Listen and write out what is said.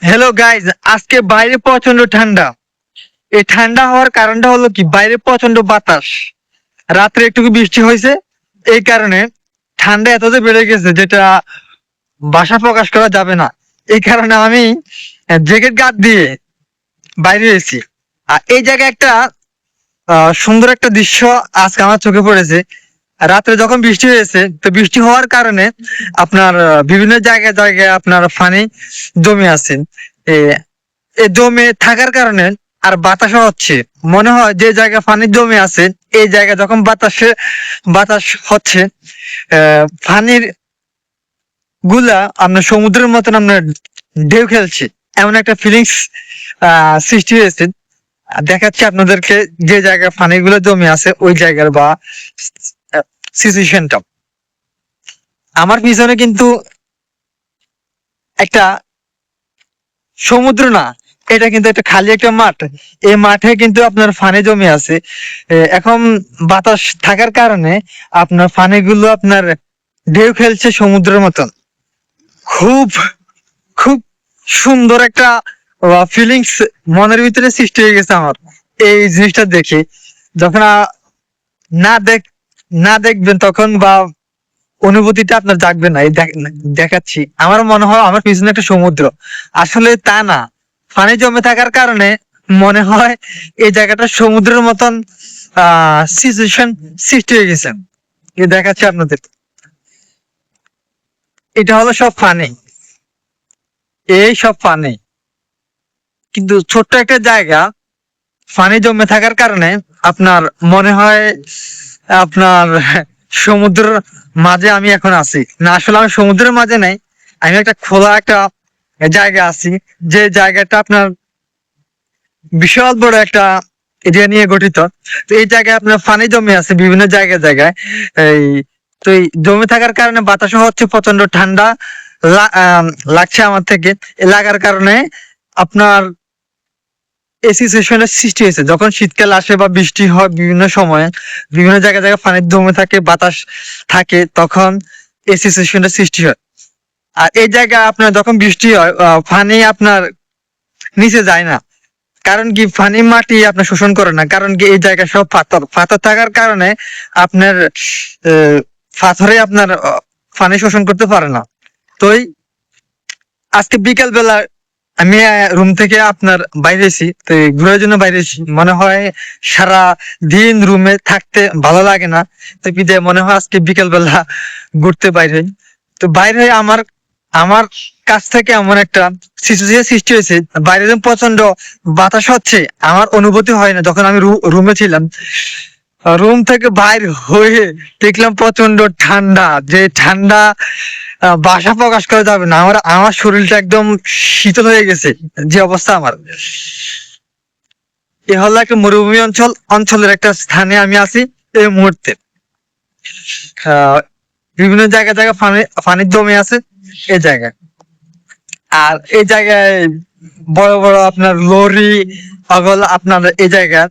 Hello guys, আজকে বাইরে প্রচন্ড ঠান্ডা। এই ঠান্ডা হওয়ার কারণটা হলো কি, বাইরে প্রচন্ড বাতাস, রাত্রে একটু বৃষ্টি হয়েছে। এই কারণে ঠান্ডা এতটা বেড়ে গেছে যেটা ভাষা প্রকাশ করা যাবে না। এই কারণে আমি জ্যাকেট গার্ড দিয়ে বাইরে এসেছি। আর এই জায়গায় একটা সুন্দর একটা দৃশ্য আজকে আমার চোখে পড়েছে। রাত্রে যখন বৃষ্টি হয়েছে, তো বৃষ্টি হওয়ার কারণে আপনার বিভিন্ন জায়গায় জায়গায় আপনার পানি জমে আছে। এই জমে থাকার কারণে আর বাতাসও হচ্ছে। মনে হয় যে জায়গা পানি জমে আছে, এই জায়গায় যখন বাতাস হচ্ছে, পানির গুলা আপনার সমুদ্রের মতন আপনার ঢেউ খেলছে, এমন একটা ফিলিংস সৃষ্টি হয়েছে। দেখাচ্ছি আপনাদেরকে যে জায়গায় পানিগুলো জমে আছে ওই জায়গার বা সিচুয়েশনটা। আমার পিছনে কিন্তু একটা সমুদ্র না, এটা কিন্তু একটা খালি একটা মাঠ। এই মাঠে কিন্তু আপনার পানি জমে আছে। এখন বাতাস থাকার কারণে আপনার পানিগুলো আপনার ঢেউ খেলছে সমুদ্রের মতন। খুব খুব সুন্দর একটা ফিলিংস মনের ভিতরে সৃষ্টি হয়ে গেছে আমার এই জিনিসটা দেখে। যখন না দেখ না দেখবেন তখন বা অনুভূতিটা আপনার জাগবে না। এই দেখাচ্ছি, আমার মনে হয় আমার পিছনে একটা সমুদ্র, আসলে তা না। পানি জমে থাকার কারণে মনে হয় এই জায়গাটা সমুদ্রের মতন সিচুয়েশন সৃষ্টি হয়ে গেছে। এই দেখাচ্ছি আপনাদের, এটা হলো সব পানি, এই সব পানি। কিন্তু ছোট্ট একটা জায়গা পানি জমে থাকার কারণে আপনার মনে হয় আপনার সমুদ্রের মাঝে আমি এখন আছি। না, আসলে আমি সমুদ্রের মাঝে নাই, আমি একটা খোলা একটা জায়গা আছি। যে জায়গাটা আপনার বিশাল বড় একটা এরিয়া নিয়ে গঠিত। তো এই জায়গায় আপনার পানি জমে আছে বিভিন্ন জায়গায় জায়গায়। এই তো এই জমে থাকার কারণে বাতাসও হচ্ছে, প্রচন্ড ঠান্ডা লাগছে আমার থেকে। লাগার কারণে আপনার এসি সেশনের সৃষ্টি হয়েছে। যখন শীতকাল আসে বা বৃষ্টি হয় বিভিন্ন সময়ে, বিভিন্ন জায়গায় জায়গায় পানি জমে থাকে, বাতাস থাকে, তখন এসি সেশনের সৃষ্টি হয়। আর এই জায়গায় আপনার যখন বৃষ্টি হয়, পানি আপনার নিচে যায় না। কারণ কি, পানি মাটি আপনার শোষণ করে না। কারণ কি, এই জায়গায় সব পাথর পাথর থাকার কারণে আপনার পাথরে আপনার পানি শোষণ করতে পারে না। তো আজকে বিকেল বেলা আমি রুম থেকে আপনার বাইরেছি, তো ঘুরার জন্য বাইরেছি। মনে হয় সারা দিন রুমে থাকতে ভালো লাগে না, তো বিদায় মনে হয় আজকে বিকেল বেলা ঘুরতে বাইরে। তো বাইরে আমার আমার কাছ থেকে এমন একটা সিচুয়েশন সৃষ্টি হয়েছে, বাইরে যখন প্রচন্ড বাতাস হচ্ছে, আমার অনুভূতি হয় না। যখন আমি রুমে ছিলাম, রুম থেকে বাইর হয়ে দেখলাম প্রচন্ড ঠান্ডা। যে ঠান্ডা ভাষা প্রকাশ করা যাবে না। আমার শরীরটা একদম শীতল হয়ে গেছে, যে অবস্থা আমার। এ হলো একটা মরুভূমি অঞ্চলের একটা স্থানে আমি আছি এই মুহূর্তে। আহ, বিভিন্ন জায়গায় জায়গায় পানি জমে আছে এই জায়গায়। আর এই জায়গায় বড় বড় আপনার লরি, পাগল আপনার এই জায়গায়